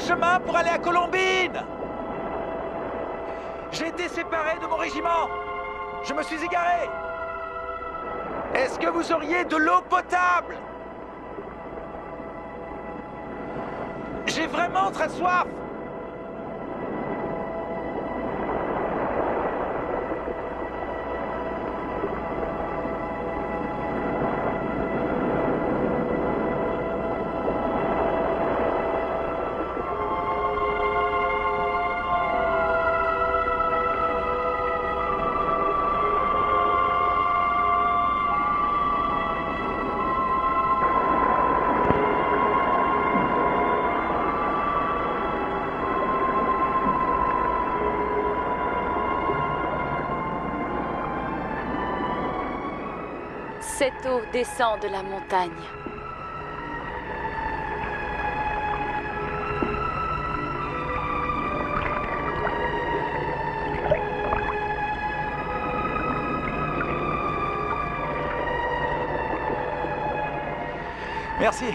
chemin pour aller à Colombine. J'ai été séparé de mon régiment. Je me suis égaré. Est-ce que vous auriez de l'eau potable? J'ai vraiment très soif. Cette eau descend de la montagne. Merci.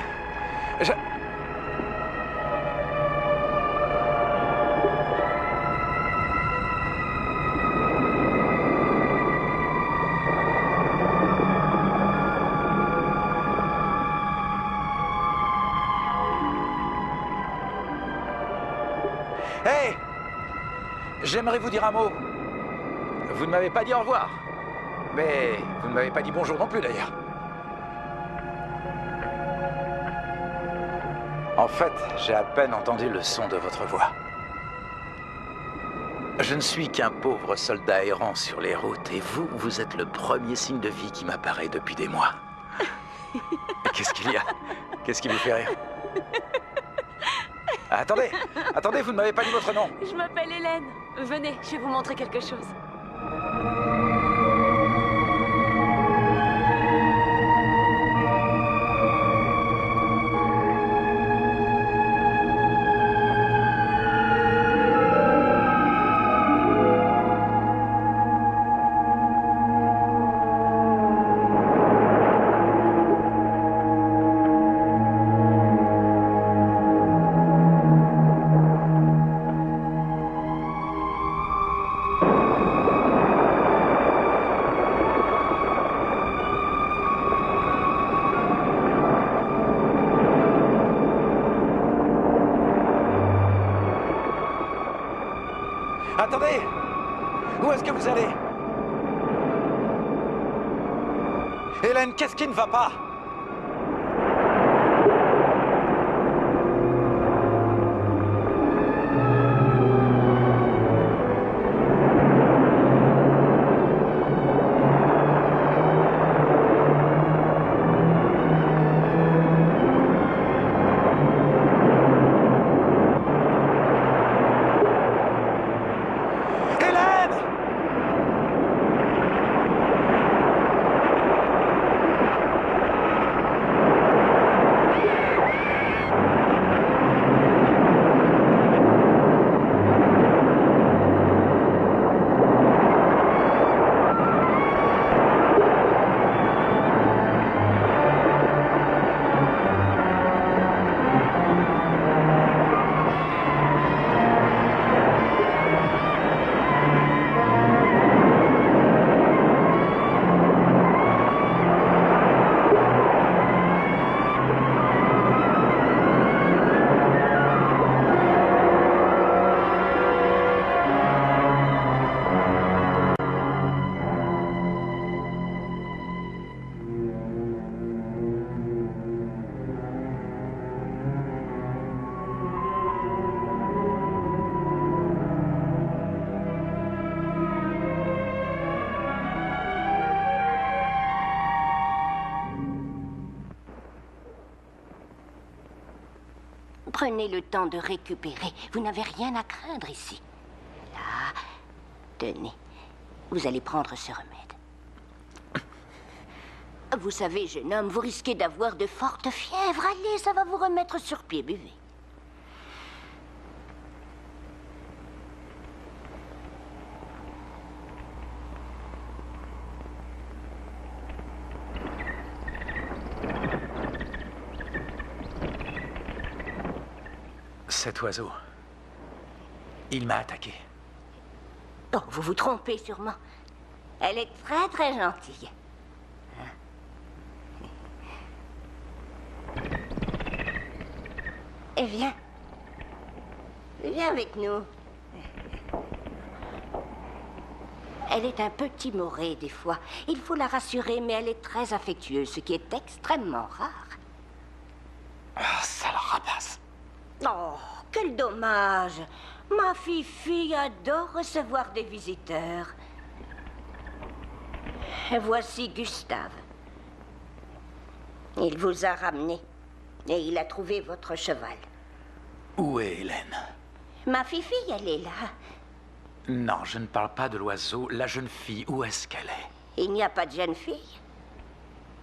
Hey! J'aimerais vous dire un mot. Vous ne m'avez pas dit au revoir. Mais vous ne m'avez pas dit bonjour non plus d'ailleurs. En fait, j'ai à peine entendu le son de votre voix. Je ne suis qu'un pauvre soldat errant sur les routes et vous, vous êtes le premier signe de vie qui m'apparaît depuis des mois. Qu'est-ce qu'il y a? Qu'est-ce qui vous fait rire? Attendez, vous ne m'avez pas dit votre nom. Je m'appelle Hélène. Venez, je vais vous montrer quelque chose. Attendez! Où est-ce que vous allez? Hélène, qu'est-ce qui ne va pas? Prenez le temps de récupérer. Vous n'avez rien à craindre ici. Là, tenez. Vous allez prendre ce remède. Vous savez, jeune homme, vous risquez d'avoir de fortes fièvres. Allez, ça va vous remettre sur pied. Buvez. Cet oiseau, il m'a attaqué. Oh, vous vous trompez sûrement. Elle est très très gentille. Eh viens. Viens avec nous. Elle est un peu timorée des fois. Il faut la rassurer, mais elle est très affectueuse, ce qui est extrêmement rare. Ah, sale rapace. Oh, quel dommage. Ma Fifi adore recevoir des visiteurs. Voici Gustave. Il vous a ramené et il a trouvé votre cheval. Où est Hélène? Ma Fifi, elle est là. Non, je ne parle pas de l'oiseau. La jeune fille, où est-ce qu'elle est? Il n'y a pas de jeune fille.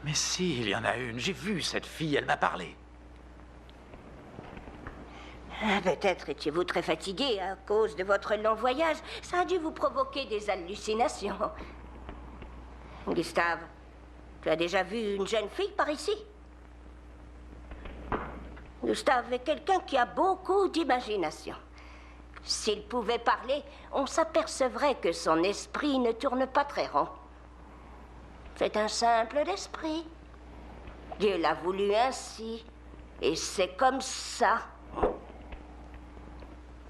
Mais si, il y en a une. J'ai vu cette fille, elle m'a parlé. Peut-être étiez-vous très fatigué à cause de votre long voyage. Ça a dû vous provoquer des hallucinations. Gustave, tu as déjà vu une jeune fille par ici? Gustave est quelqu'un qui a beaucoup d'imagination. S'il pouvait parler, on s'apercevrait que son esprit ne tourne pas très rond. C'est un simple d'esprit. Dieu l'a voulu ainsi. Et c'est comme ça.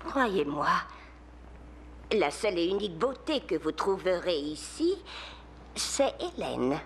Croyez-moi, la seule et unique beauté que vous trouverez ici, c'est Hélène.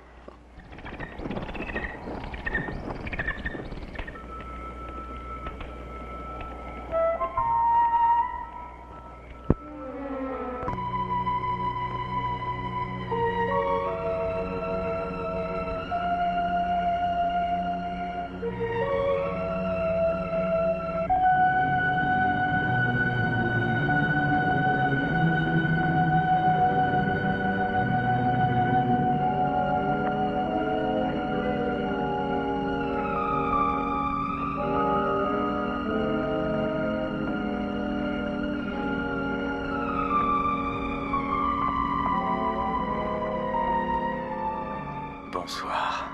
Bonsoir.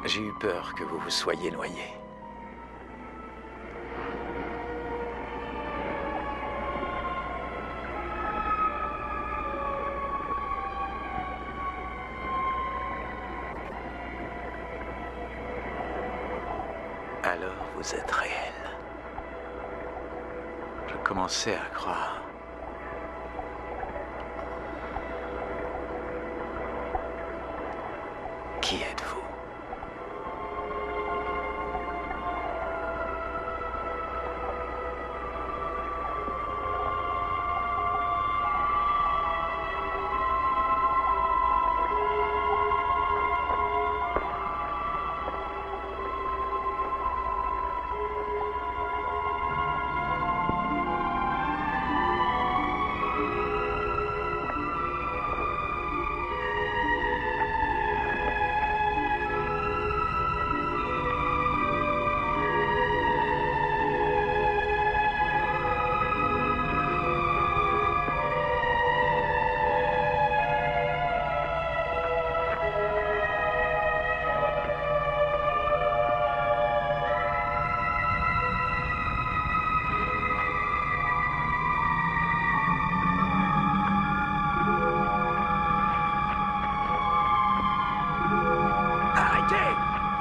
J'ai eu peur que vous vous soyez noyé. Alors vous êtes réel. Je commençais à croire. Qui êtes-vous?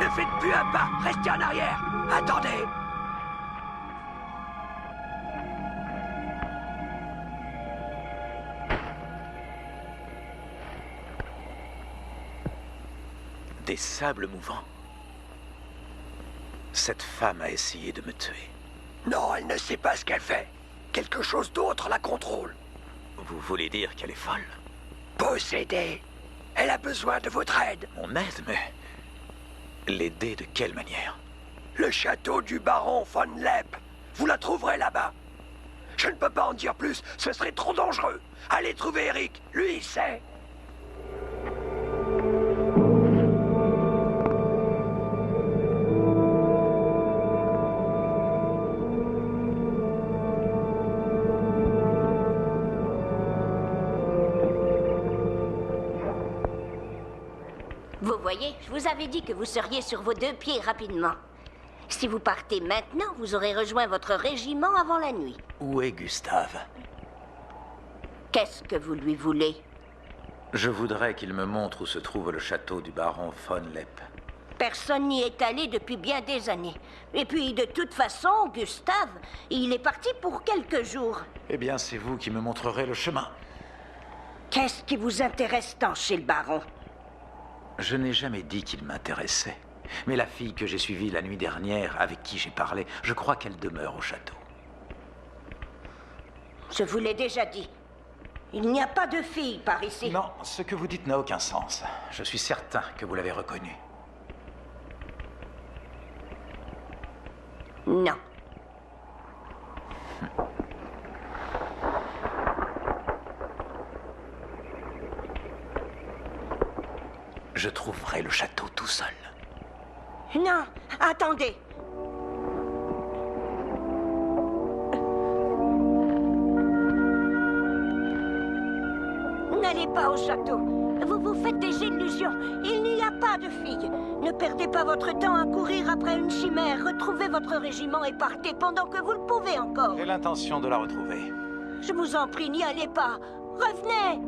Ne faites plus un pas, restez en arrière. Attendez. Des sables mouvants. Cette femme a essayé de me tuer. Non, elle ne sait pas ce qu'elle fait. Quelque chose d'autre la contrôle. Vous voulez dire qu'elle est folle? Possédée. Elle a besoin de votre aide. Mon aide, mais... L'aider de quelle manière? Le château du baron von Lepp. Vous la trouverez là-bas. Je ne peux pas en dire plus, ce serait trop dangereux. Allez trouver Eric, lui il sait. Vous voyez, je vous avais dit que vous seriez sur vos deux pieds rapidement. Si vous partez maintenant, vous aurez rejoint votre régiment avant la nuit. Où est Gustave? Qu'est-ce que vous lui voulez? Je voudrais qu'il me montre où se trouve le château du baron von Lepp. Personne n'y est allé depuis bien des années. Et puis, de toute façon, Gustave, il est parti pour quelques jours. Eh bien, c'est vous qui me montrerez le chemin. Qu'est-ce qui vous intéresse tant chez le baron? Je n'ai jamais dit qu'il m'intéressait. Mais la fille que j'ai suivie la nuit dernière, avec qui j'ai parlé, je crois qu'elle demeure au château. Je vous l'ai déjà dit. Il n'y a pas de fille par ici. Non, ce que vous dites n'a aucun sens. Je suis certain que vous l'avez reconnue. Non. Je trouverai le château tout seul. Non, attendez. N'allez pas au château. Vous vous faites des illusions. Il n'y a pas de fille. Ne perdez pas votre temps à courir après une chimère. Retrouvez votre régiment et partez pendant que vous le pouvez encore. J'ai l'intention de la retrouver. Je vous en prie, n'y allez pas. Revenez.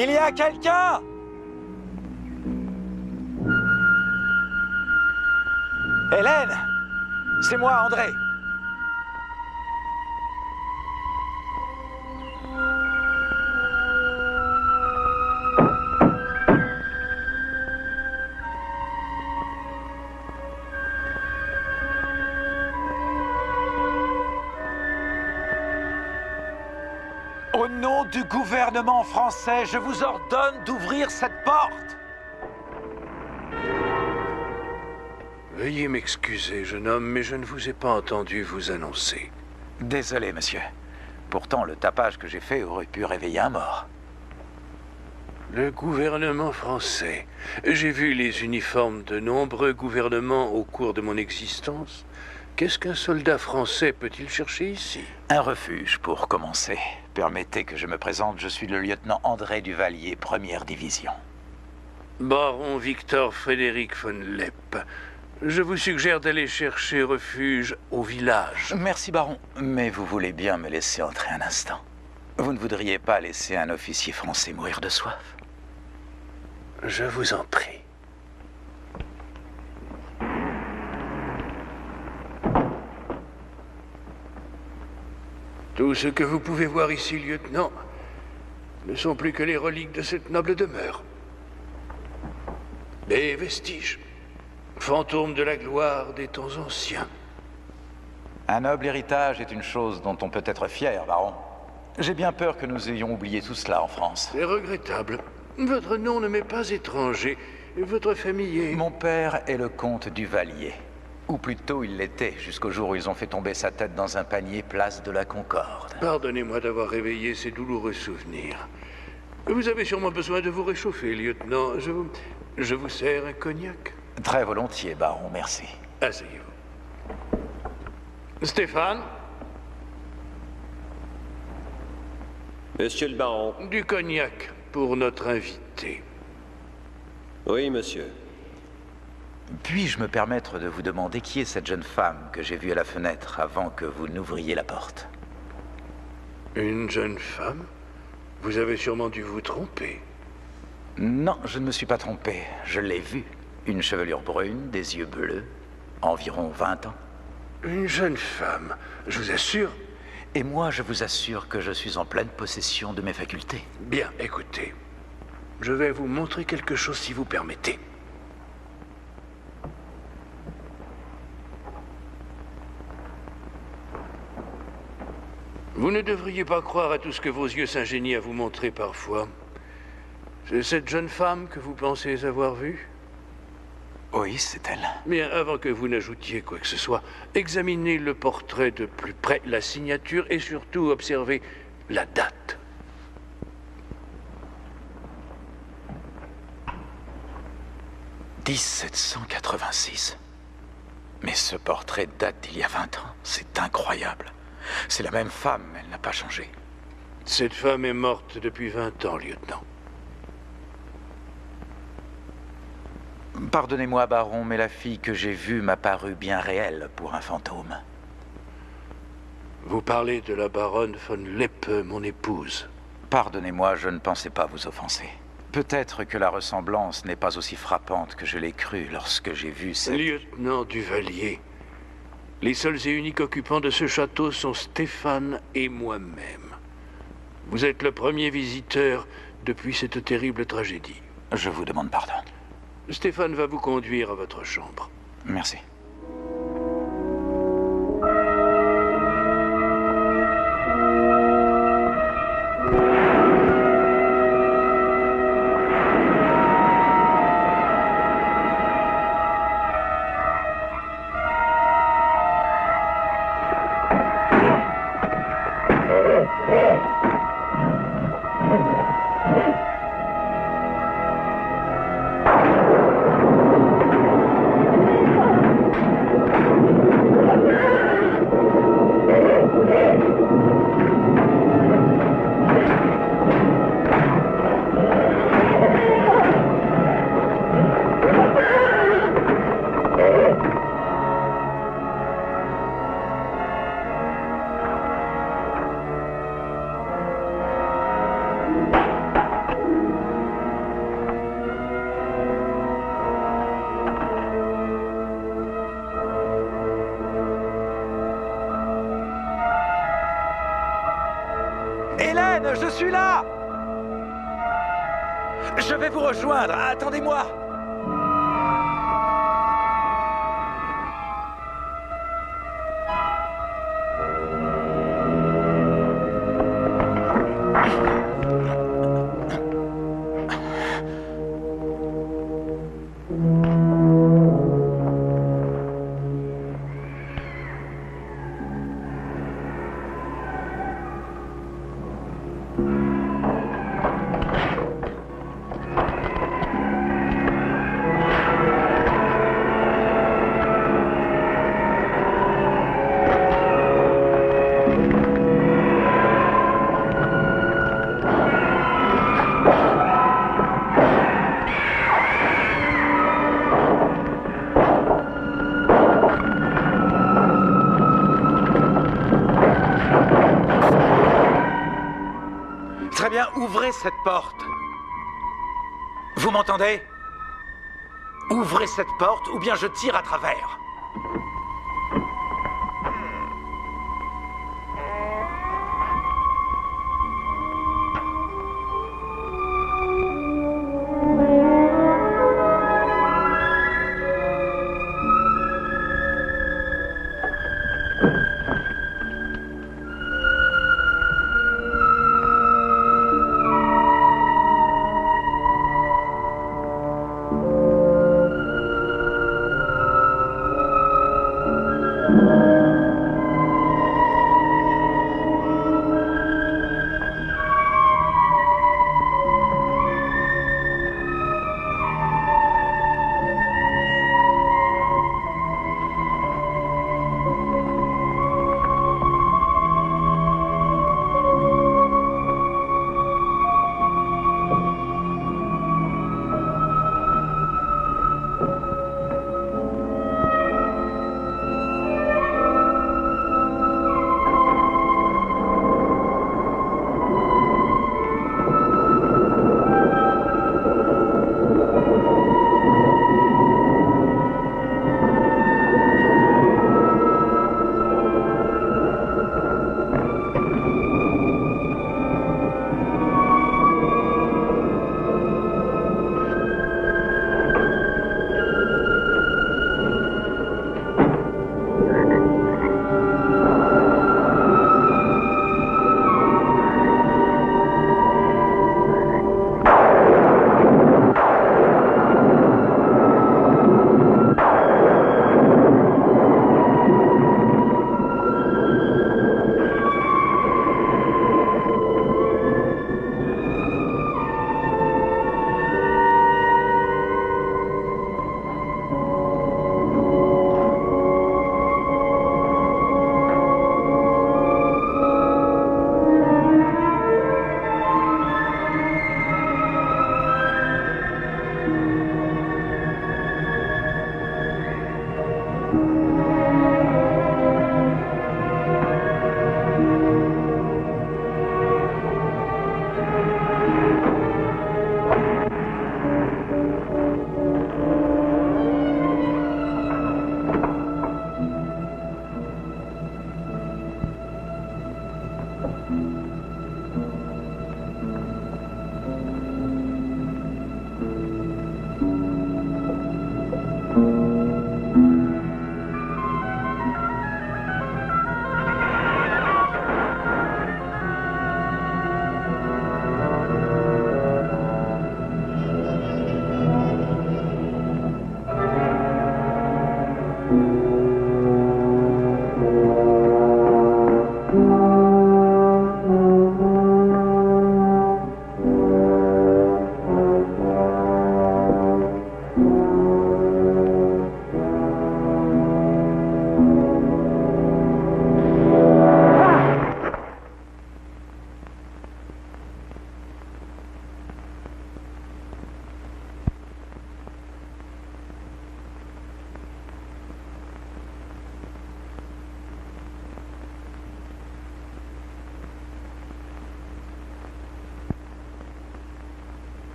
Il y a quelqu'un? Hélène? C'est moi, André. Au nom du gouvernement français, je vous ordonne d'ouvrir cette porte. Veuillez m'excuser, jeune homme, mais je ne vous ai pas entendu vous annoncer. Désolé, monsieur. Pourtant, le tapage que j'ai fait aurait pu réveiller un mort. Le gouvernement français. J'ai vu les uniformes de nombreux gouvernements au cours de mon existence. Qu'est-ce qu'un soldat français peut-il chercher ici? Un refuge, pour commencer. Permettez que je me présente, je suis le lieutenant André Duvalier, première division. Baron Victor Frédéric von Lepp. Je vous suggère d'aller chercher refuge au village. Merci, baron, mais vous voulez bien me laisser entrer un instant. Vous ne voudriez pas laisser un officier français mourir de soif? Je vous en prie. Tout ce que vous pouvez voir ici, lieutenant, ne sont plus que les reliques de cette noble demeure. Des vestiges, fantômes de la gloire des temps anciens. Un noble héritage est une chose dont on peut être fier, baron. J'ai bien peur que nous ayons oublié tout cela en France. C'est regrettable. Votre nom ne m'est pas étranger. Votre famille est... Mon père est le comte Duvalier. Ou plutôt, il l'était, jusqu'au jour où ils ont fait tomber sa tête dans un panier place de la Concorde. Pardonnez-moi d'avoir réveillé ces douloureux souvenirs. Vous avez sûrement besoin de vous réchauffer, lieutenant. Je vous sers un cognac? Très volontiers, baron, merci. Asseyez-vous. Stéphane? Monsieur le baron. Du cognac pour notre invité. Oui, monsieur. Puis-je me permettre de vous demander qui est cette jeune femme que j'ai vue à la fenêtre avant que vous n'ouvriez la porte? Une jeune femme? Vous avez sûrement dû vous tromper. Non, je ne me suis pas trompé. Je l'ai vue. Une chevelure brune, des yeux bleus, environ 20 ans. Une jeune femme, je vous assure. Et moi, je vous assure que je suis en pleine possession de mes facultés. Bien, écoutez. Je vais vous montrer quelque chose si vous permettez. Vous ne devriez pas croire à tout ce que vos yeux s'ingénient à vous montrer parfois. C'est cette jeune femme que vous pensez avoir vue? Oui, c'est elle. Bien, avant que vous n'ajoutiez quoi que ce soit, examinez le portrait de plus près, la signature et surtout observez la date. « 1786. Mais ce portrait date d'il y a 20 ans. C'est incroyable. C'est la même femme, elle n'a pas changé. » Cette femme est morte depuis 20 ans, lieutenant. Pardonnez-moi, baron, mais la fille que j'ai vue m'a paru bien réelle pour un fantôme. Vous parlez de la baronne von Leppe, mon épouse. Pardonnez-moi, je ne pensais pas vous offenser. Peut-être que la ressemblance n'est pas aussi frappante que je l'ai cru lorsque j'ai vu cette... Lieutenant Duvalier, les seuls et uniques occupants de ce château sont Stéphane et moi-même. Vous êtes le premier visiteur depuis cette terrible tragédie. Je vous demande pardon. Stéphane va vous conduire à votre chambre. Merci. Hélène, je suis là! Je vais vous rejoindre, attendez-moi! Très bien, ouvrez cette porte. Vous m'entendez? Ouvrez cette porte ou bien je tire à travers.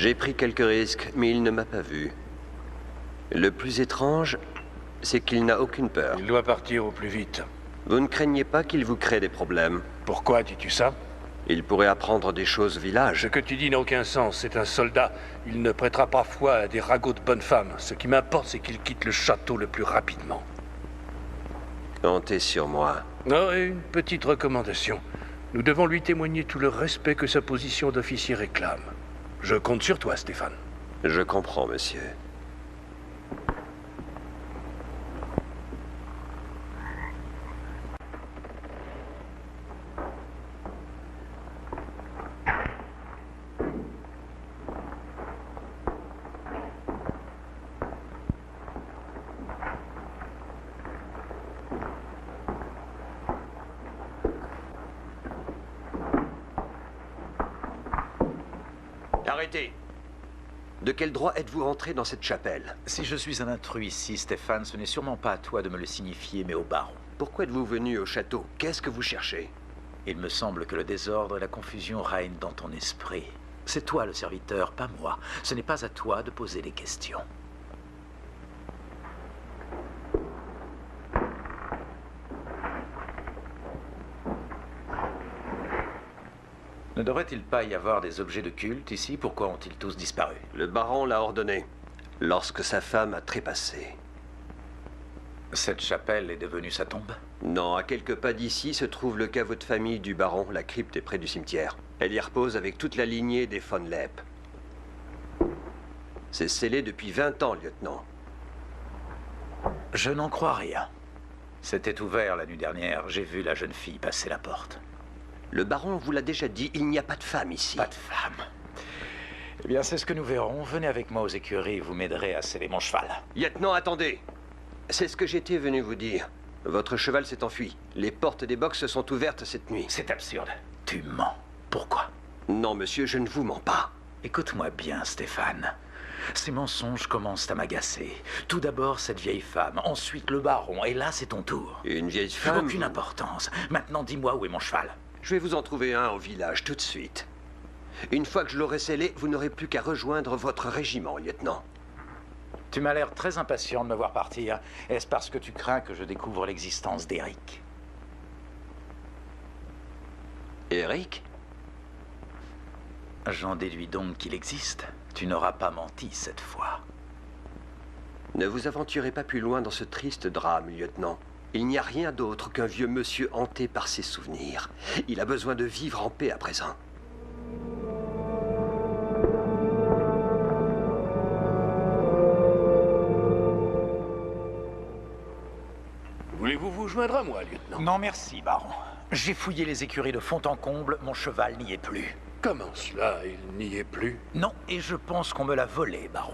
J'ai pris quelques risques, mais il ne m'a pas vu. Le plus étrange, c'est qu'il n'a aucune peur. Il doit partir au plus vite. Vous ne craignez pas qu'il vous crée des problèmes? Pourquoi dis-tu ça? Il pourrait apprendre des choses au village. Ce que tu dis n'a aucun sens. C'est un soldat. Il ne prêtera pas foi à des ragots de bonne femme. Ce qui m'importe, c'est qu'il quitte le château le plus rapidement. Comptez sur moi. Oh, et une petite recommandation. Nous devons lui témoigner tout le respect que sa position d'officier réclame. Je compte sur toi, Stéphane. Je comprends, monsieur. Arrêtez! De quel droit êtes-vous entré dans cette chapelle? Si je suis un intrus ici, Stéphane, ce n'est sûrement pas à toi de me le signifier, mais au baron. Pourquoi êtes-vous venu au château? Qu'est-ce que vous cherchez? Il me semble que le désordre et la confusion règnent dans ton esprit. C'est toi le serviteur, pas moi. Ce n'est pas à toi de poser des questions. Ne devrait-il pas y avoir des objets de culte ici? Pourquoi ont-ils tous disparu? Le baron l'a ordonné, lorsque sa femme a trépassé. Cette chapelle est devenue sa tombe? Non, à quelques pas d'ici se trouve le caveau de famille du baron. La crypte est près du cimetière. Elle y repose avec toute la lignée des von Lepp. C'est scellé depuis 20 ans, lieutenant. Je n'en crois rien. C'était ouvert la nuit dernière. J'ai vu la jeune fille passer la porte. Le baron vous l'a déjà dit, il n'y a pas de femme ici. Pas de femme. Eh bien, c'est ce que nous verrons. Venez avec moi aux écuries, vous m'aiderez à sceller mon cheval. Lieutenant, attendez. C'est ce que j'étais venu vous dire. Votre cheval s'est enfui. Les portes des boxes sont ouvertes cette nuit. C'est absurde. Tu mens. Pourquoi? Non, monsieur, je ne vous mens pas. Écoute-moi bien, Stéphane. Ces mensonges commencent à m'agacer. Tout d'abord, cette vieille femme, ensuite le baron, et là, c'est ton tour. Une vieille femme? Aucune importance. Maintenant, dis-moi où est mon cheval. Je vais vous en trouver un au village tout de suite. Une fois que je l'aurai scellé, vous n'aurez plus qu'à rejoindre votre régiment, lieutenant. Tu m'as l'air très impatient de me voir partir. Est-ce parce que tu crains que je découvre l'existence d'Eric? Eric? J'en déduis donc qu'il existe. Tu n'auras pas menti cette fois. Ne vous aventurez pas plus loin dans ce triste drame, lieutenant. Il n'y a rien d'autre qu'un vieux monsieur hanté par ses souvenirs. Il a besoin de vivre en paix à présent. Voulez-vous vous joindre à moi, lieutenant? Non, merci, baron. J'ai fouillé les écuries de fond en comble, mon cheval n'y est plus. Comment cela? Il n'y est plus? Non, et je pense qu'on me l'a volé, baron.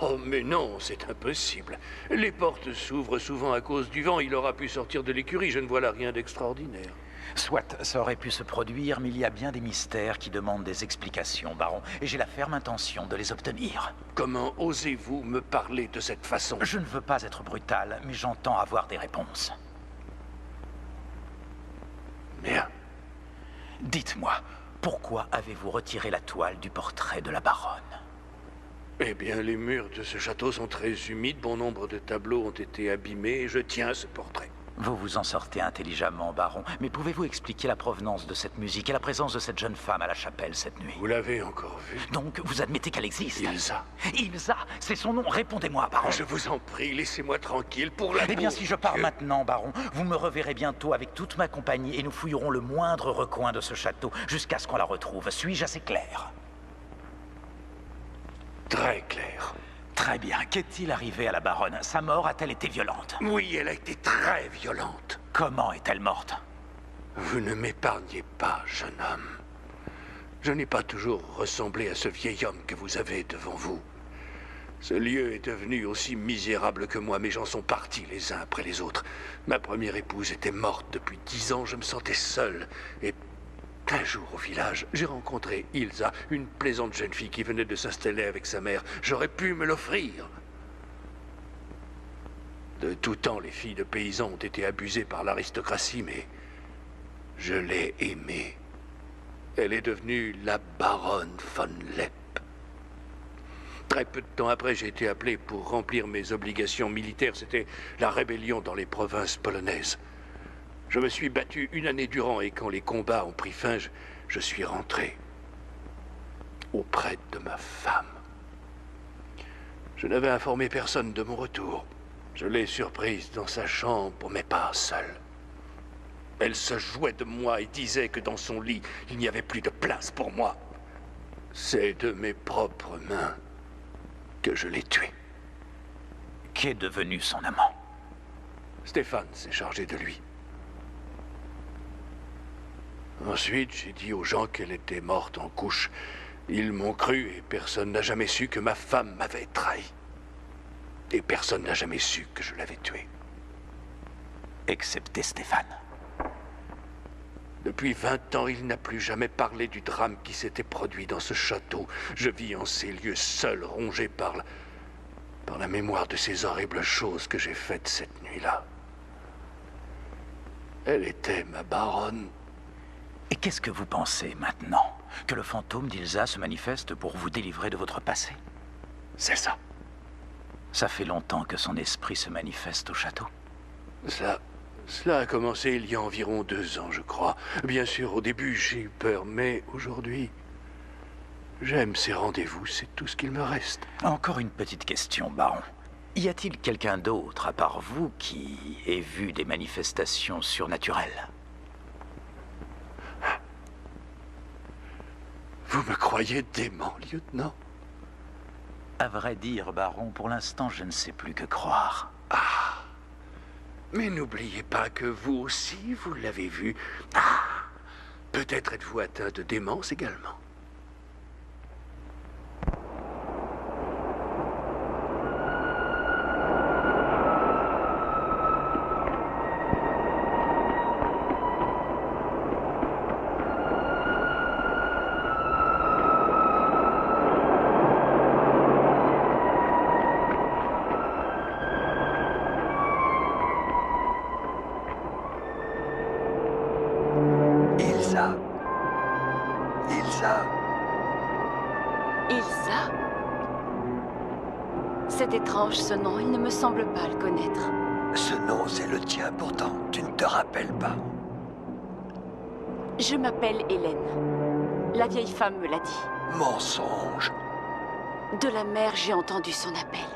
Oh, mais non, c'est impossible. Les portes s'ouvrent souvent à cause du vent. Il aura pu sortir de l'écurie. Je ne vois là rien d'extraordinaire. Soit, ça aurait pu se produire, mais il y a bien des mystères qui demandent des explications, baron, et j'ai la ferme intention de les obtenir. Comment osez-vous me parler de cette façon? Je ne veux pas être brutal, mais j'entends avoir des réponses. Bien. Dites-moi, pourquoi avez-vous retiré la toile du portrait de la baronne? Eh bien, les murs de ce château sont très humides. Bon nombre de tableaux ont été abîmés et je tiens à ce portrait. Vous vous en sortez intelligemment, baron, mais pouvez-vous expliquer la provenance de cette musique et la présence de cette jeune femme à la chapelle cette nuit? Vous l'avez encore vue? Donc, vous admettez qu'elle existe? Ilsa. Ilsa, c'est son nom. Répondez-moi, baron. Je vous en prie, laissez-moi tranquille pour la... Eh bien, si je pars maintenant, baron, vous me reverrez bientôt avec toute ma compagnie et nous fouillerons le moindre recoin de ce château jusqu'à ce qu'on la retrouve. Suis-je assez clair? Très clair. Très bien. Qu'est-il arrivé à la baronne? Sa mort a-t-elle été violente? Oui, elle a été très violente. Comment est-elle morte? Vous ne m'épargnez pas, jeune homme. Je n'ai pas toujours ressemblé à ce vieil homme que vous avez devant vous. Ce lieu est devenu aussi misérable que moi. Mes gens sont partis les uns après les autres. Ma première épouse était morte depuis 10 ans. Je me sentais seul. Et un jour au village, j'ai rencontré Ilsa, une plaisante jeune fille qui venait de s'installer avec sa mère. J'aurais pu me l'offrir. De tout temps, les filles de paysans ont été abusées par l'aristocratie, mais je l'ai aimée. Elle est devenue la baronne von Lepp. Très peu de temps après, j'ai été appelé pour remplir mes obligations militaires. C'était la rébellion dans les provinces polonaises. Je me suis battu 1 année durant et quand les combats ont pris fin, je suis rentré auprès de ma femme. Je n'avais informé personne de mon retour. Je l'ai surprise dans sa chambre, mais pas seule. Elle se jouait de moi et disait que dans son lit, il n'y avait plus de place pour moi. C'est de mes propres mains que je l'ai tué. Qu'est devenu son amant? Stéphane s'est chargé de lui. Ensuite, j'ai dit aux gens qu'elle était morte en couche. Ils m'ont cru et personne n'a jamais su que ma femme m'avait trahi. Et personne n'a jamais su que je l'avais tuée. Excepté Stéphane. Depuis 20 ans, il n'a plus jamais parlé du drame qui s'était produit dans ce château. Je vis en ces lieux seul, rongé par la mémoire de ces horribles choses que j'ai faites cette nuit-là. Elle était ma baronne. Et qu'est-ce que vous pensez maintenant? Que le fantôme d'Ilsa se manifeste pour vous délivrer de votre passé? C'est ça. Ça fait longtemps que son esprit se manifeste au château. Cela a commencé il y a environ 2 ans, je crois. Bien sûr, au début, j'ai eu peur, mais aujourd'hui, j'aime ces rendez-vous, c'est tout ce qu'il me reste. Encore une petite question, baron. Y a-t-il quelqu'un d'autre, à part vous, qui ait vu des manifestations surnaturelles? Vous me croyez dément, lieutenant? À vrai dire, baron, pour l'instant, je ne sais plus que croire. Ah. Mais n'oubliez pas que vous aussi, vous l'avez vu. Peut-être êtes-vous atteint de démence également. Ilsa? C'est étrange ce nom, il ne me semble pas le connaître. Ce nom, c'est le tien pourtant. Tu ne te rappelles pas. Je m'appelle Hélène. La vieille femme me l'a dit. Mensonge. De la mer, j'ai entendu son appel.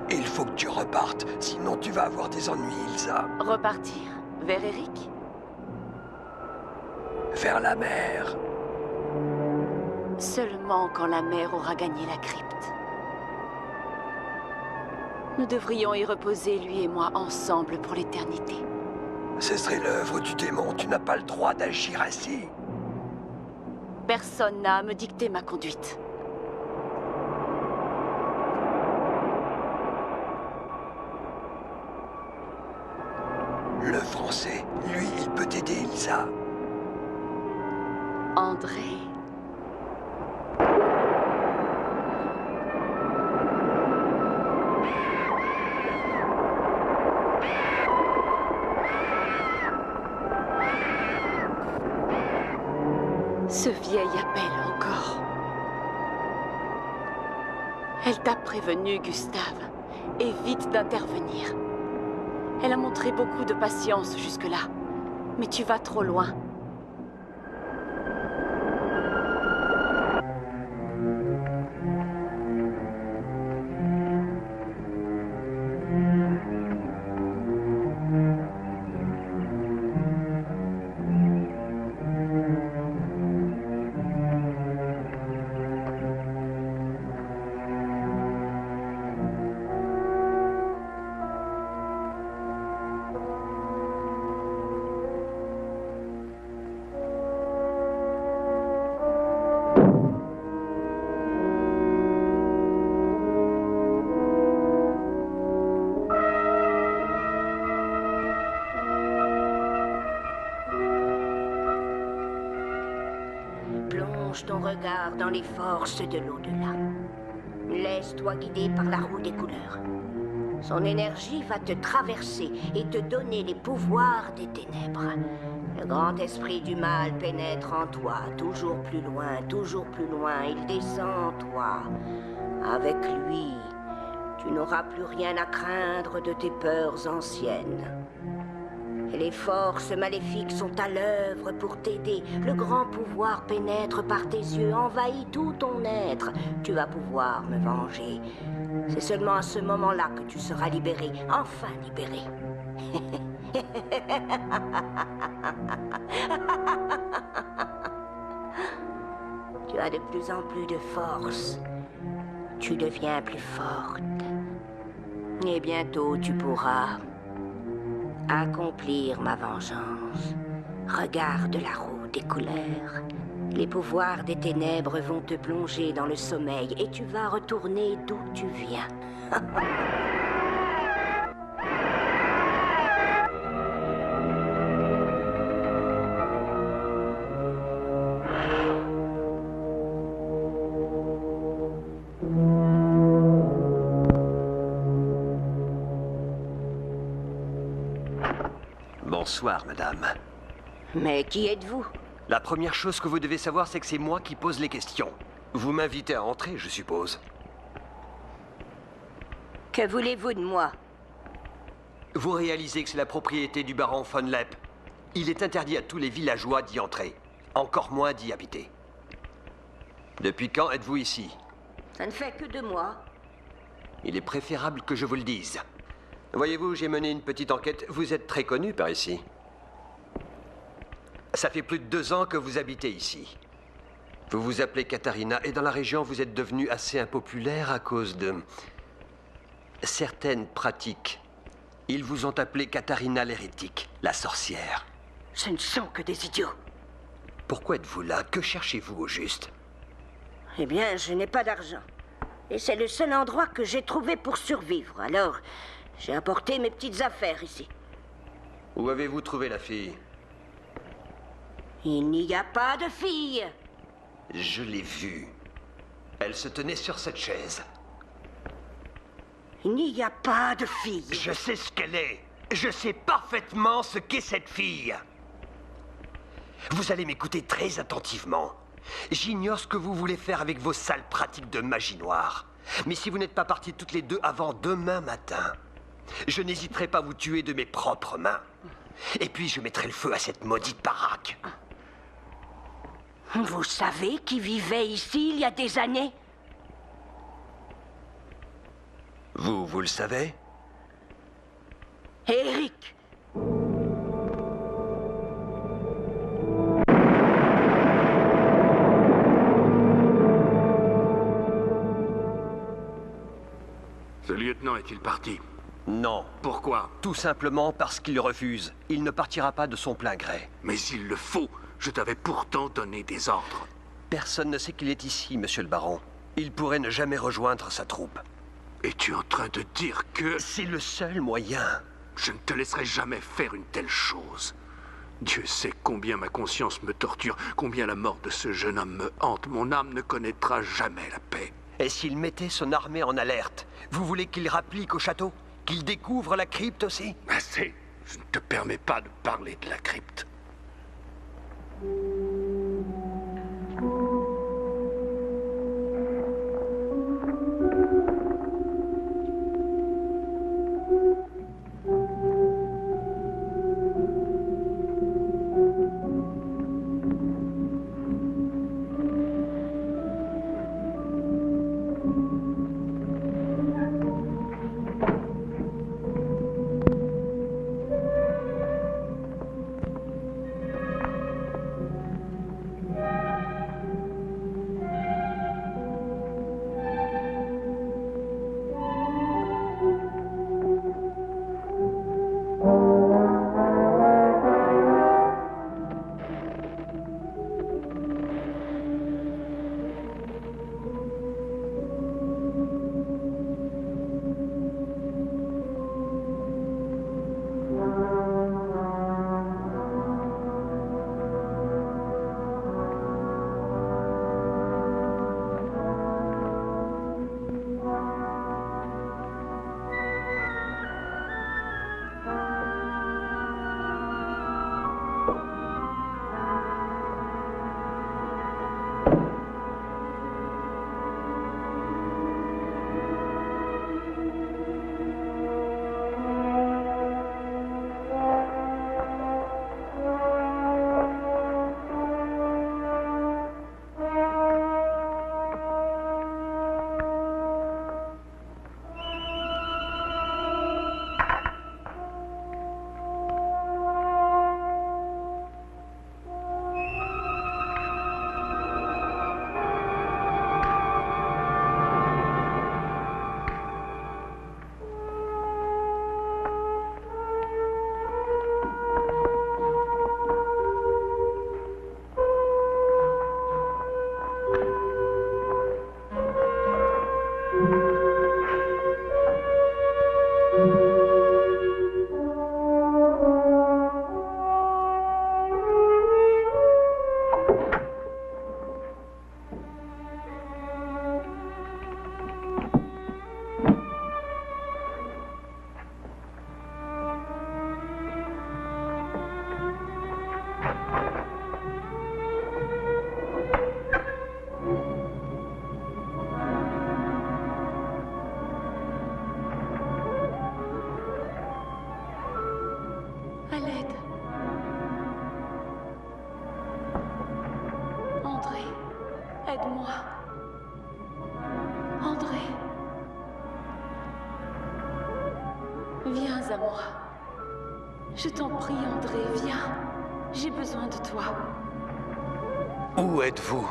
Il faut que tu repartes, sinon tu vas avoir des ennuis, Ilsa. Repartir? Vers Eric? Vers la mer. Seulement quand la mer aura gagné la crypte. Nous devrions y reposer, lui et moi, ensemble pour l'éternité. Ce serait l'œuvre du démon, tu n'as pas le droit d'agir ainsi. Personne n'a à me dicter ma conduite. Le français, lui, il peut t'aider, Ilsa. André? Ce vieil appel encore. Elle t'a prévenu, Gustave. Évite d'intervenir. Elle a montré beaucoup de patience jusque-là. Mais tu vas trop loin. Ton regard dans les forces de l'au-delà. Laisse-toi guider par la roue des couleurs. Son énergie va te traverser et te donner les pouvoirs des ténèbres. Le grand esprit du mal pénètre en toi, toujours plus loin, il descend en toi. Avec lui, tu n'auras plus rien à craindre de tes peurs anciennes. Et les forces maléfiques sont à l'œuvre pour t'aider. Le grand pouvoir pénètre par tes yeux, envahit tout ton être. Tu vas pouvoir me venger. C'est seulement à ce moment-là que tu seras libéré, enfin libéré. Tu as de plus en plus de force. Tu deviens plus forte. Et bientôt tu pourras accomplir ma vengeance. Regarde la roue des couleurs. Les pouvoirs des ténèbres vont te plonger dans le sommeil et tu vas retourner d'où tu viens. Bonsoir, madame. Mais qui êtes-vous? La première chose que vous devez savoir, c'est que c'est moi qui pose les questions. Vous m'invitez à entrer, je suppose. Que voulez-vous de moi? Vous réalisez que c'est la propriété du baron von Lepp. Il est interdit à tous les villageois d'y entrer. Encore moins d'y habiter. Depuis quand êtes-vous ici? Ça ne fait que 2 mois. Il est préférable que je vous le dise. Voyez-vous, j'ai mené une petite enquête. Vous êtes très connu par ici. Ça fait plus de 2 ans que vous habitez ici. Vous vous appelez Katharina et dans la région, vous êtes devenu assez impopulaire à cause de certaines pratiques. Ils vous ont appelé Katharina l'hérétique, la sorcière. Ce ne sont que des idiots. Pourquoi êtes-vous là? Que cherchez-vous au juste? Eh bien, je n'ai pas d'argent. Et c'est le seul endroit que j'ai trouvé pour survivre. Alors, j'ai apporté mes petites affaires ici. Où avez-vous trouvé la fille? Il n'y a pas de fille. Je l'ai vue. Elle se tenait sur cette chaise. Il n'y a pas de fille. Je sais ce qu'elle est. Je sais parfaitement ce qu'est cette fille. Vous allez m'écouter très attentivement. J'ignore ce que vous voulez faire avec vos sales pratiques de magie noire. Mais si vous n'êtes pas partis toutes les deux avant demain matin, je n'hésiterai pas à vous tuer de mes propres mains. Et puis je mettrai le feu à cette maudite baraque. Vous savez qui vivait ici il y a des années? Vous le savez? Eric. Ce lieutenant est-il parti? Non. Pourquoi? Tout simplement parce qu'il refuse. Il ne partira pas de son plein gré. Mais il le faut. Je t'avais pourtant donné des ordres. Personne ne sait qu'il est ici, monsieur le baron. Il pourrait ne jamais rejoindre sa troupe. Es-tu en train de dire que... C'est le seul moyen. Je ne te laisserai jamais faire une telle chose. Dieu sait combien ma conscience me torture, combien la mort de ce jeune homme me hante. Mon âme ne connaîtra jamais la paix. Et s'il mettait son armée en alerte, vous voulez qu'il rapplique au château? Qu'il découvre la crypte aussi? Assez. Je ne te permets pas de parler de la crypte. Aide-moi. André. Viens à moi. Je t'en prie, André, viens. J'ai besoin de toi. Où êtes-vous?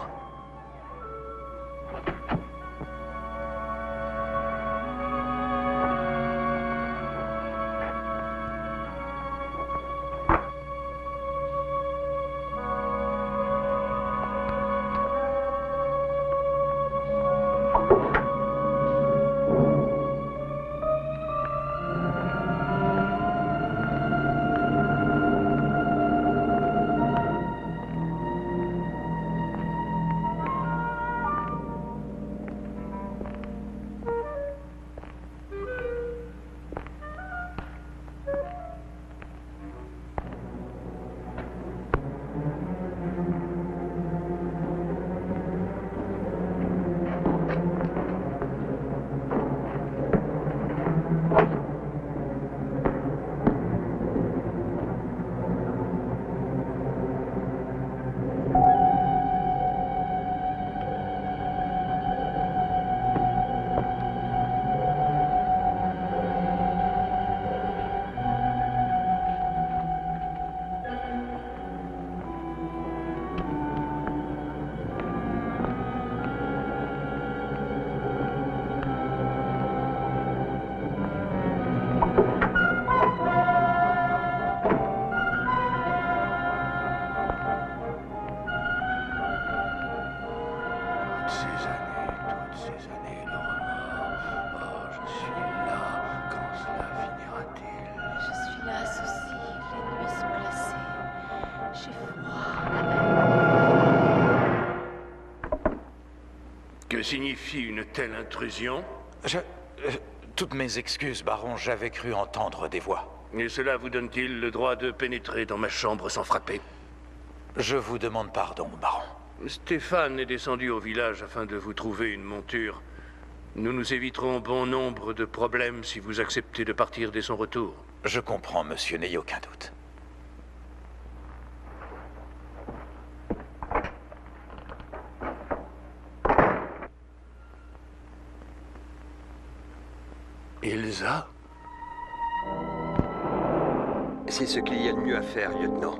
Que signifie une telle intrusion? Toutes mes excuses, baron, j'avais cru entendre des voix. Et cela vous donne-t-il le droit de pénétrer dans ma chambre sans frapper? Je vous demande pardon, baron. Stéphane est descendu au village afin de vous trouver une monture. Nous nous éviterons bon nombre de problèmes si vous acceptez de partir dès son retour. Je comprends, monsieur, n'ayez aucun doute. Elsa? C'est ce qu'il y a de mieux à faire, lieutenant.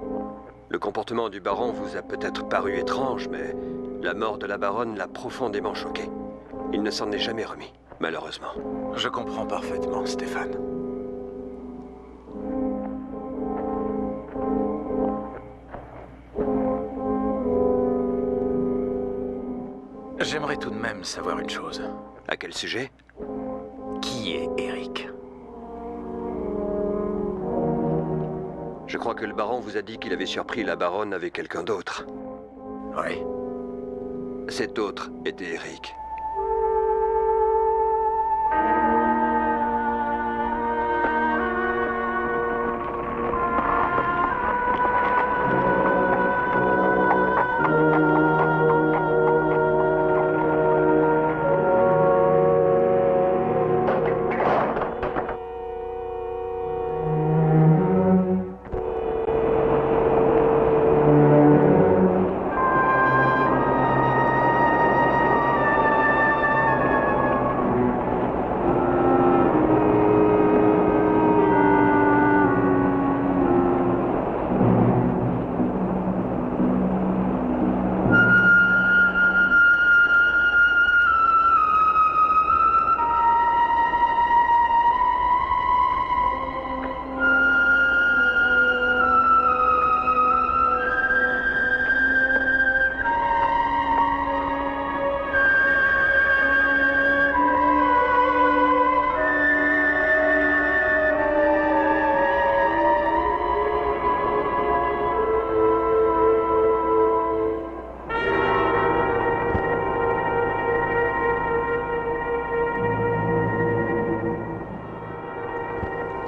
Le comportement du baron vous a peut-être paru étrange, mais la mort de la baronne l'a profondément choqué. Il ne s'en est jamais remis, malheureusement. Je comprends parfaitement, Stéphane. J'aimerais tout de même savoir une chose. À quel sujet? Qui est Eric? Je crois que le baron vous a dit qu'il avait surpris la baronne avec quelqu'un d'autre. Oui. Cet autre était Eric.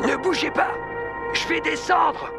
Ne bougez pas! Je vais descendre!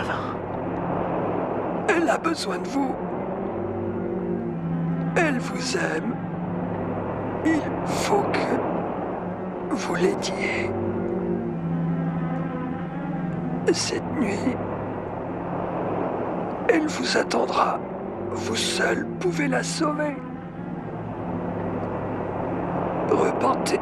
Gustave. Elle a besoin de vous. Elle vous aime. Il faut que vous l'aidiez. Cette nuit, elle vous attendra. Vous seul pouvez la sauver. Repentez.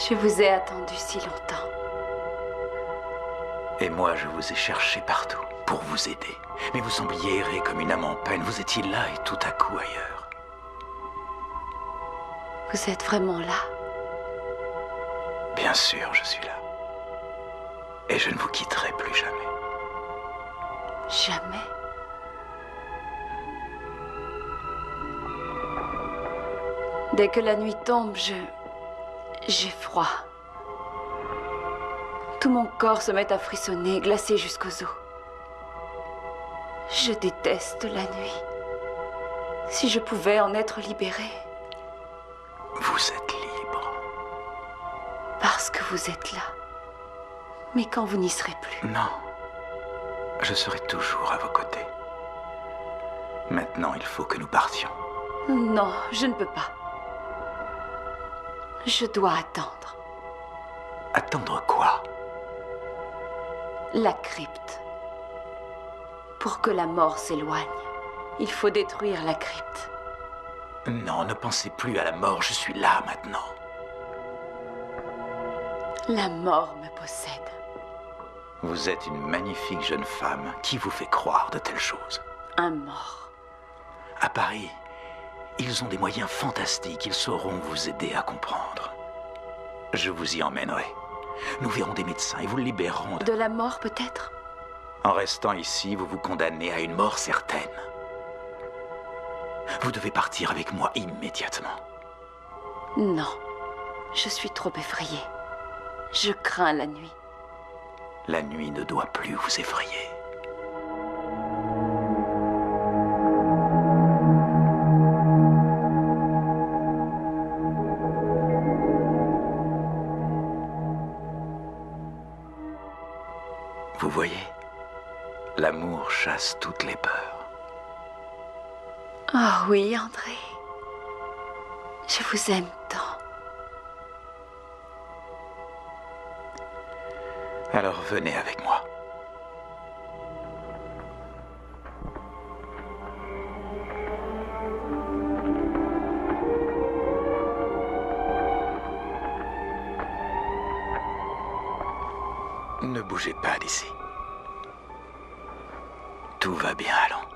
Je vous ai attendu si longtemps. Et moi, je vous ai cherché partout pour vous aider. Mais vous sembliez errer comme une âme en peine. Vous étiez là et tout à coup ailleurs. Vous êtes vraiment là? Bien sûr, je suis là. Et je ne vous quitterai plus jamais. Jamais? Dès que la nuit tombe, j'ai froid. Tout mon corps se met à frissonner, glacé jusqu'aux os. Je déteste la nuit. Si je pouvais en être libérée. Vous êtes libre. Parce que vous êtes là. Mais quand vous n'y serez plus. Non. Je serai toujours à vos côtés. Maintenant, il faut que nous partions. Non, je ne peux pas. Je dois attendre. Attendre quoi? La crypte. Pour que la mort s'éloigne, il faut détruire la crypte. Non, ne pensez plus à la mort, je suis là maintenant. La mort me possède. Vous êtes une magnifique jeune femme. Qui vous fait croire de telles choses? Un mort. À Paris, ils ont des moyens fantastiques. Ils sauront vous aider à comprendre. Je vous y emmènerai. Nous verrons des médecins et vous le libérerons De la mort, peut-être? En restant ici, vous vous condamnez à une mort certaine. Vous devez partir avec moi immédiatement. Non. Je suis trop effrayée. Je crains la nuit. La nuit ne doit plus vous effrayer. Vous voyez, l'amour chasse toutes les peurs. Oh oui, André. Je vous aime tant. Alors venez avec moi. Ne bougez pas d'ici. Tout va bien, allons.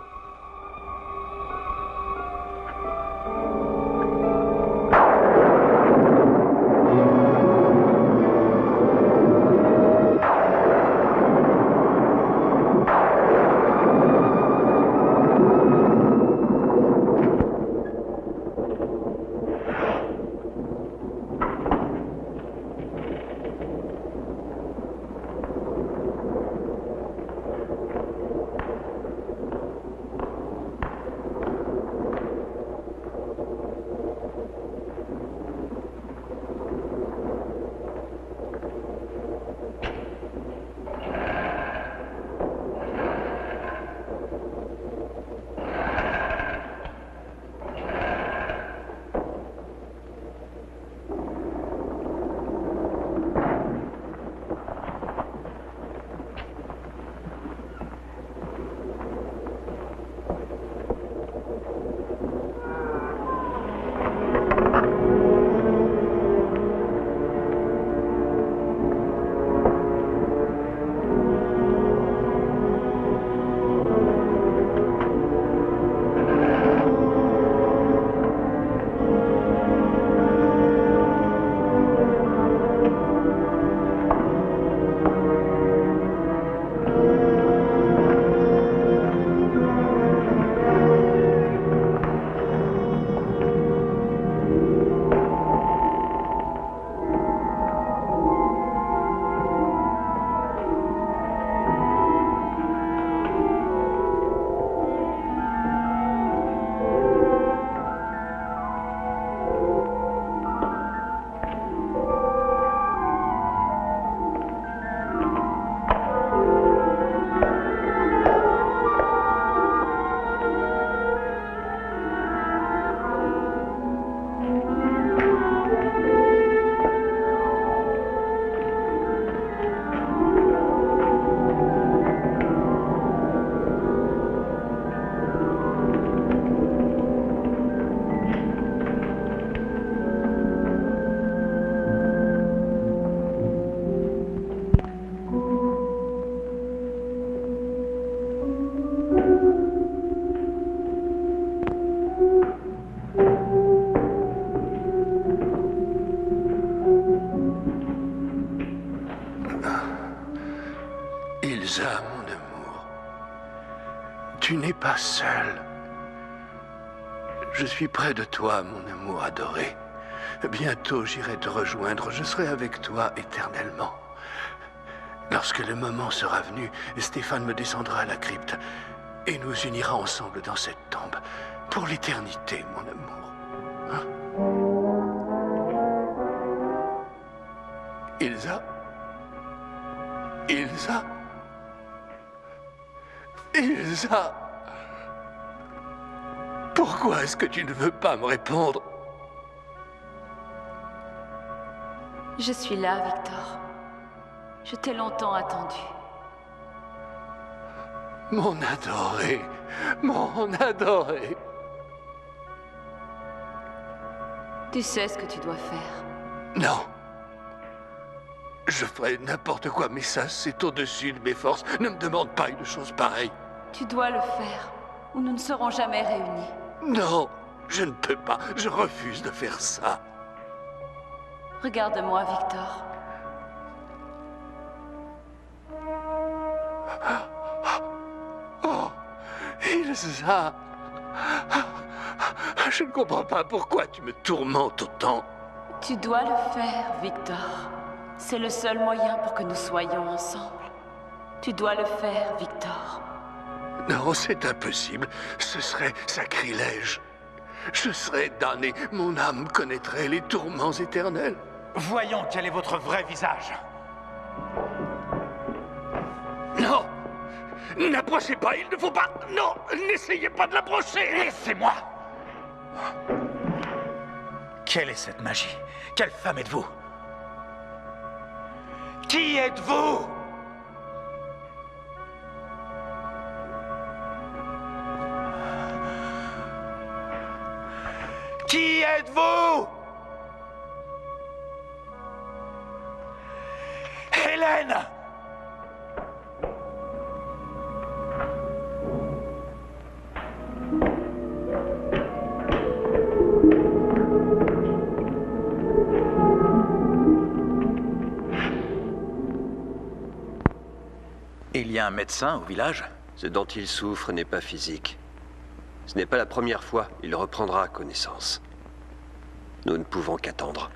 tu n'es pas seul. Je suis près de toi, mon amour adoré. Bientôt, j'irai te rejoindre. Je serai avec toi éternellement. Lorsque le moment sera venu, Stéphane me descendra à la crypte et nous unira ensemble dans cette tombe. Pour l'éternité, mon amour. Hein? Ilsa? Ilsa? Ilsa? Pourquoi est-ce que tu ne veux pas me répondre? Je suis là, Victor. Je t'ai longtemps attendu. Mon adoré, mon adoré. Tu sais ce que tu dois faire. Non. Je ferai n'importe quoi, mais ça, c'est au-dessus de mes forces. Ne me demande pas une chose pareille. Tu dois le faire, ou nous ne serons jamais réunis. Non, je ne peux pas. Je refuse de faire ça. Regarde-moi, Victor. Oh, Ilsa. Je ne comprends pas pourquoi tu me tourmentes autant. Tu dois le faire, Victor. C'est le seul moyen pour que nous soyons ensemble. Tu dois le faire, Victor. Non, c'est impossible. Ce serait sacrilège. Je serais damné. Mon âme connaîtrait les tourments éternels. Voyons quel est votre vrai visage. Non! N'approchez pas, il ne faut pas... Non! N'essayez pas de l'approcher! Laissez-moi! Quelle est cette magie? Quelle femme êtes-vous? Qui êtes-vous? Qui êtes-vous? Hélène! Il y a un médecin au village? Ce dont il souffre n'est pas physique. Ce n'est pas la première fois, il reprendra connaissance. Nous ne pouvons qu'attendre.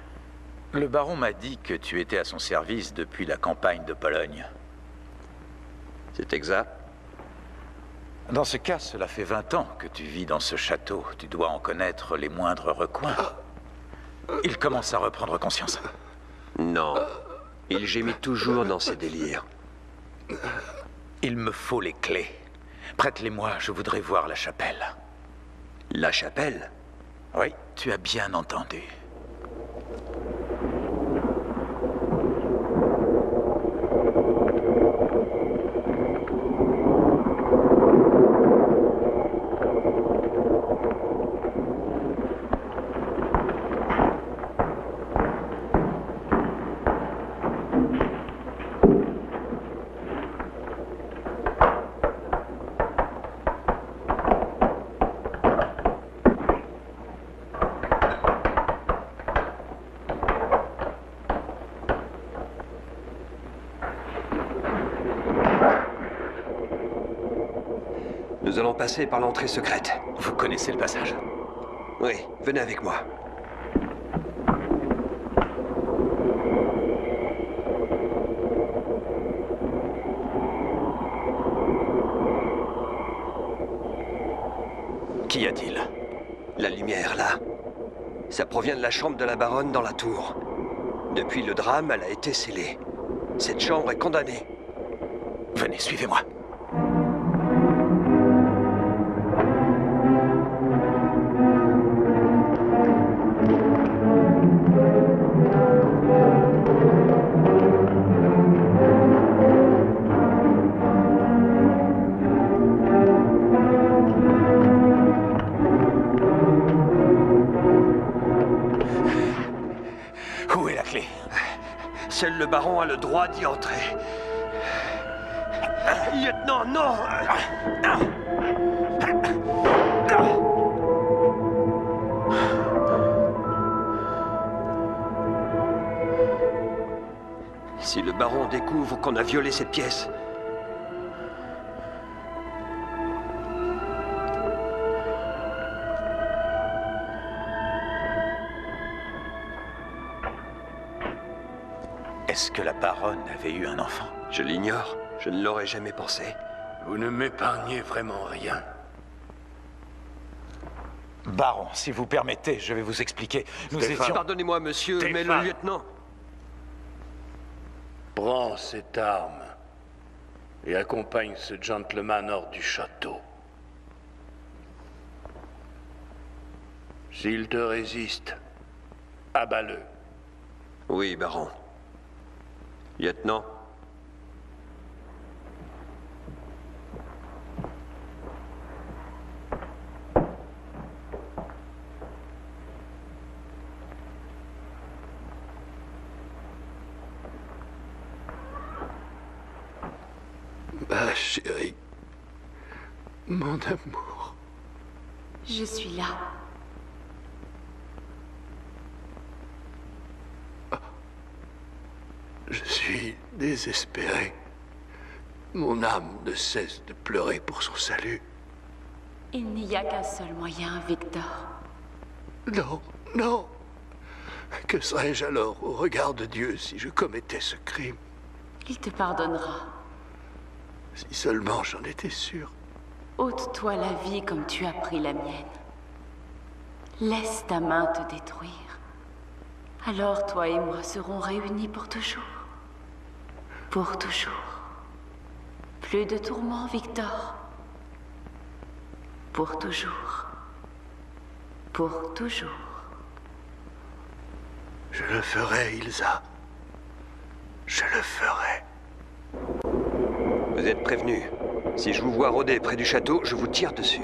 Le baron m'a dit que tu étais à son service depuis la campagne de Pologne. C'est exact. Dans ce cas, cela fait 20 ans que tu vis dans ce château. Tu dois en connaître les moindres recoins. Il commence à reprendre conscience. Non. Il gémit toujours dans ses délires. Il me faut les clés. Prête-les-moi, je voudrais voir la chapelle. La chapelle? Oui, tu as bien entendu. Nous allons passer par l'entrée secrète. Vous connaissez le passage? Oui, venez avec moi. Qu'y a-t-il? La lumière, là. Ça provient de la chambre de la baronne dans la tour. Depuis le drame, elle a été scellée. Cette chambre est condamnée. Venez, suivez-moi. Où est la clé? Seul le baron a le droit d'y entrer. Lieutenant, non! Si le baron découvre qu'on a violé cette pièce... Est-ce que la baronne avait eu un enfant? Je l'ignore. Je ne l'aurais jamais pensé. Vous ne m'épargnez vraiment rien. Baron, si vous permettez, je vais vous expliquer. Nous Stéphane. étions... Pardonnez-moi, monsieur, mais le Stéphane. lieutenant... Prends cette arme et accompagne ce gentleman hors du château. S'il te résiste, abats-le. Oui, baron. Lieutenant. Ma chérie, mon amour. Je suis là. Je suis désespéré. Mon âme ne cesse de pleurer pour son salut. Il n'y a qu'un seul moyen, Victor. Non, non. Que serais-je alors au regard de Dieu si je commettais ce crime? Il te pardonnera. Si seulement j'en étais sûr. Ôte-toi la vie comme tu as pris la mienne. Laisse ta main te détruire. Alors toi et moi serons réunis pour toujours. Pour toujours. Plus de tourments, Victor. Pour toujours. Pour toujours. Je le ferai, Ilsa. Je le ferai. Vous êtes prévenu. Si je vous vois rôder près du château, je vous tire dessus.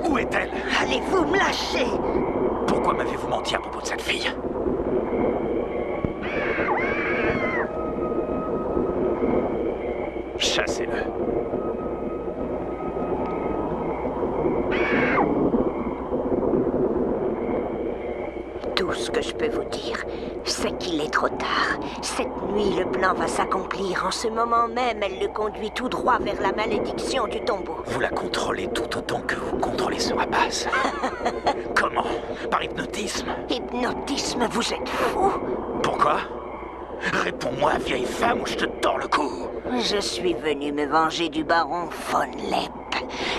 Où est-elle? Allez-vous me lâcher? Pourquoi m'avez-vous menti à propos de cette fille? Chassez-le. Tout ce que je peux vous dire, c'est qu'il est trop tard. Cette nuit, le plan va s'accomplir. En ce moment même, elle le conduit tout droit vers la malédiction du tombeau. Vous la contrôlez tout autant que vous contrôlez ce rapace. Comment? Par hypnotisme? Hypnotisme, vous êtes fou? Pourquoi? Réponds-moi, vieille femme, ou je te tords le cou. Je suis venu me venger du baron von Lepp.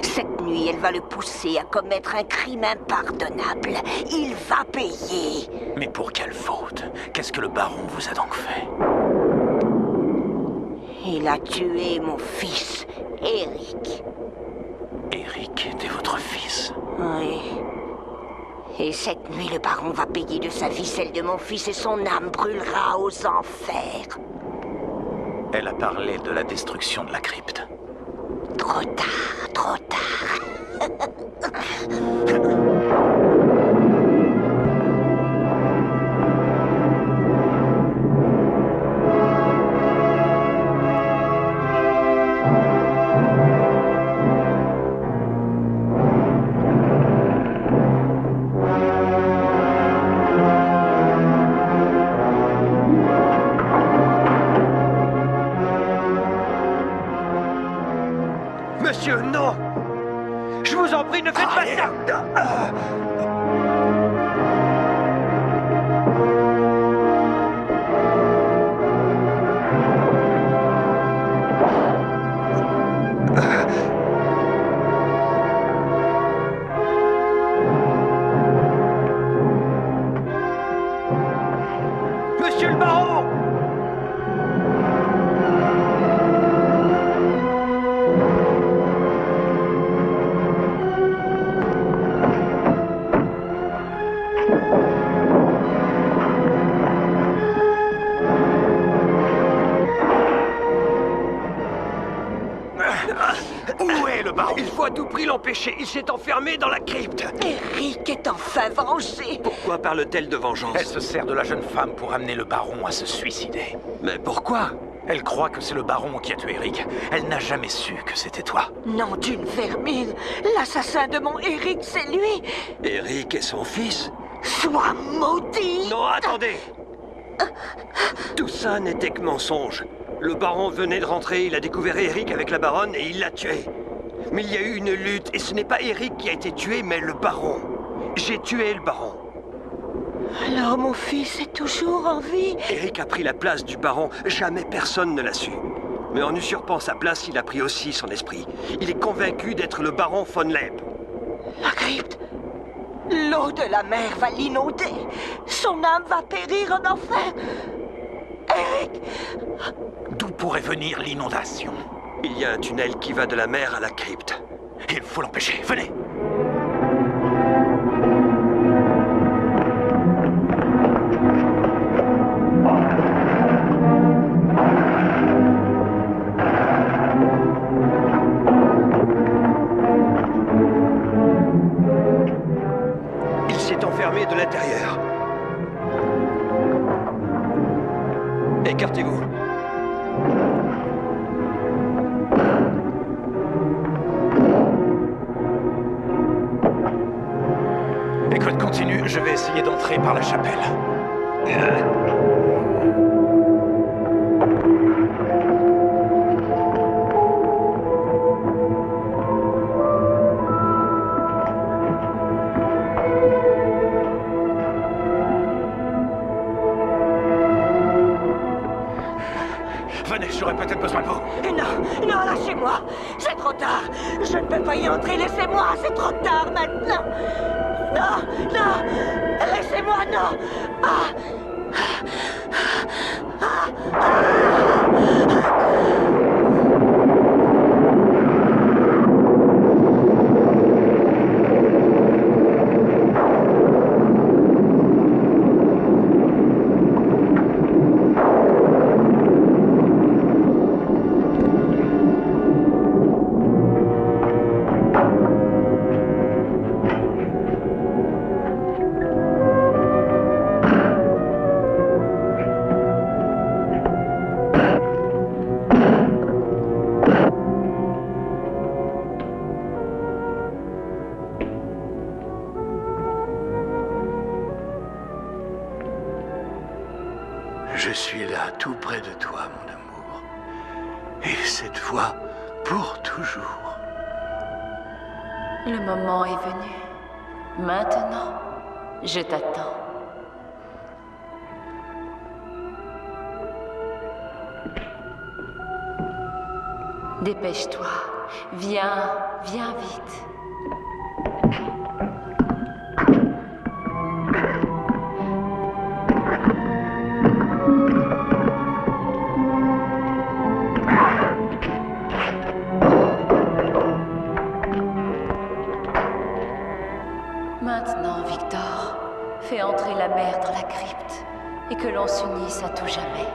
Cette nuit, elle va le pousser à commettre un crime impardonnable. Il va payer. Mais pour quelle faute? Qu'est-ce que le baron vous a donc fait? Il a tué mon fils, Eric. Eric était votre fils? Oui. Et cette nuit, le baron va payer de sa vie celle de mon fils et son âme brûlera aux enfers. Elle a parlé de la destruction de la crypte. Trop tard, trop tard. Monsieur, non! Je vous en prie, ne faites pas ça! Monsieur le baron! Où est le baron? Il faut à tout prix l'empêcher. Il s'est enfermé dans la crypte. Eric est enfin vengé. Pourquoi parle-t-elle de vengeance? Elle se sert de la jeune femme pour amener le baron à se suicider. Mais pourquoi? Elle croit que c'est le baron qui a tué Eric. Elle n'a jamais su que c'était toi. Nom d'une vermine. L'assassin de mon Eric, c'est lui. Eric est son fils? Sois maudit. Non, attendez! Tout ça n'était que mensonge. Le baron venait de rentrer, il a découvert Eric avec la baronne et il l'a tué. Mais il y a eu une lutte, et ce n'est pas Eric qui a été tué, mais le baron. J'ai tué le baron. Alors mon fils est toujours en vie. Eric a pris la place du baron, jamais personne ne l'a su. Mais en usurpant sa place, il a pris aussi son esprit. Il est convaincu d'être le baron von Leb. La crypte. L'eau de la mer va l'inonder. Son âme va périr en enfer. Eric! D'où pourrait venir l'inondation? Il y a un tunnel qui va de la mer à la crypte. Il faut l'empêcher. Venez! Il s'est enfermé de l'intérieur. Écartez-vous. Écoute, continue. Je vais essayer d'entrer par la chapelle. Venez, j'aurais peut-être besoin de vous. Non, non, lâchez-moi. C'est trop tard. Je ne peux pas y entrer. Laissez-moi. C'est trop tard maintenant. Non, non. Laissez-moi, non. Ah. Je suis là, tout près de toi, mon amour. Et cette fois, pour toujours. Le moment est venu. Maintenant, je t'attends. Dépêche-toi. Viens, viens vite. Maintenant, Victor, fais entrer la mer dans la crypte et que l'on s'unisse à tout jamais.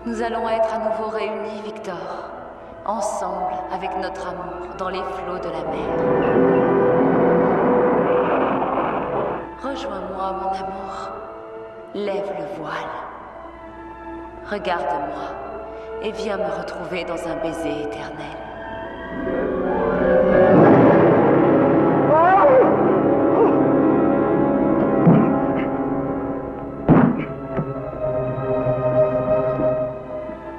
Nous allons être à nouveau réunis, Victor. Ensemble, avec notre amour, dans les flots de la mer. Rejoins-moi, mon amour. Lève le voile. Regarde-moi et viens me retrouver dans un baiser éternel.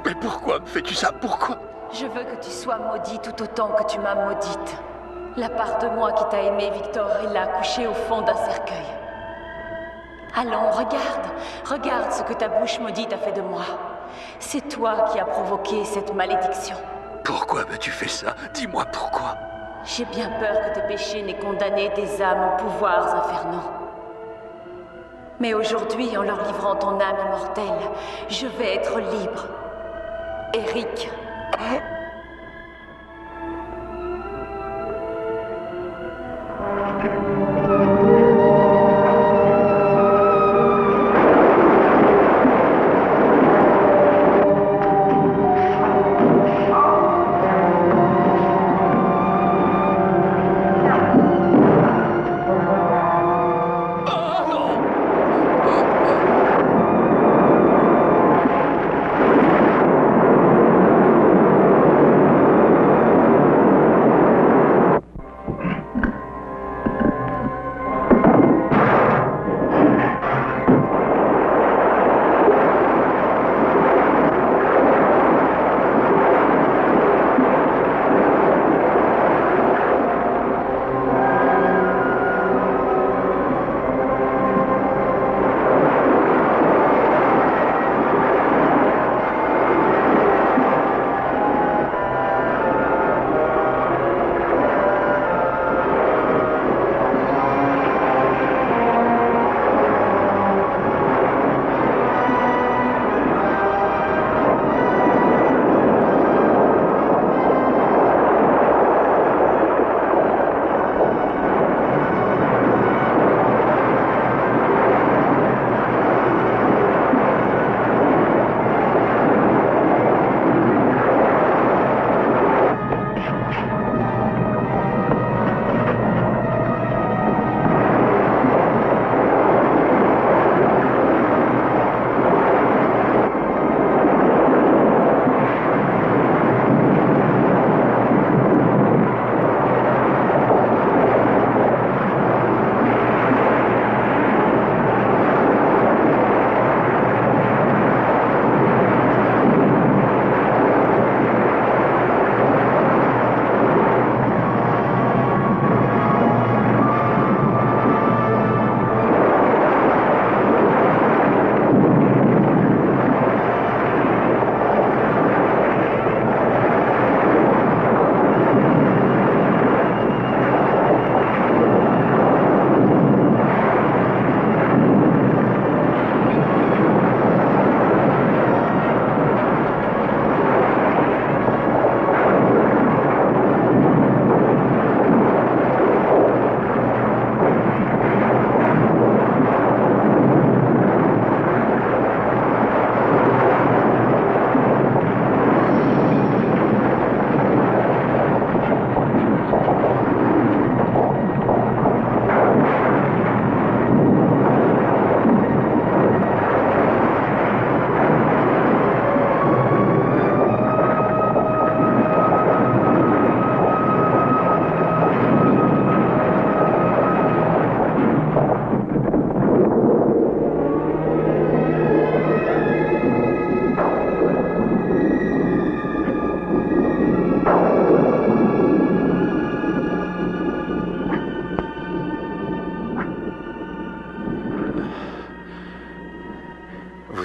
Mais pourquoi me fais-tu ça? Pourquoi? Je veux que tu sois maudit tout autant que tu m'as maudite. La part de moi qui t'a aimé, Victor, il l'a accouchée au fond d'un cercueil. Allons, regarde ce que ta bouche maudite a fait de moi. C'est toi qui as provoqué cette malédiction. Pourquoi m'as-tu fait ça? Dis-moi pourquoi. J'ai bien peur que tes péchés n'aient condamné des âmes aux pouvoirs infernaux. Mais aujourd'hui, en leur livrant ton âme immortelle, je vais être libre. Eric.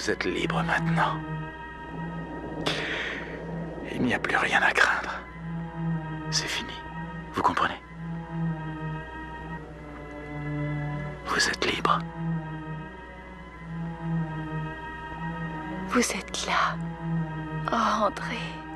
Vous êtes libre maintenant. Il n'y a plus rien à craindre. C'est fini. Vous comprenez? Vous êtes libre. Vous êtes là. Oh, André.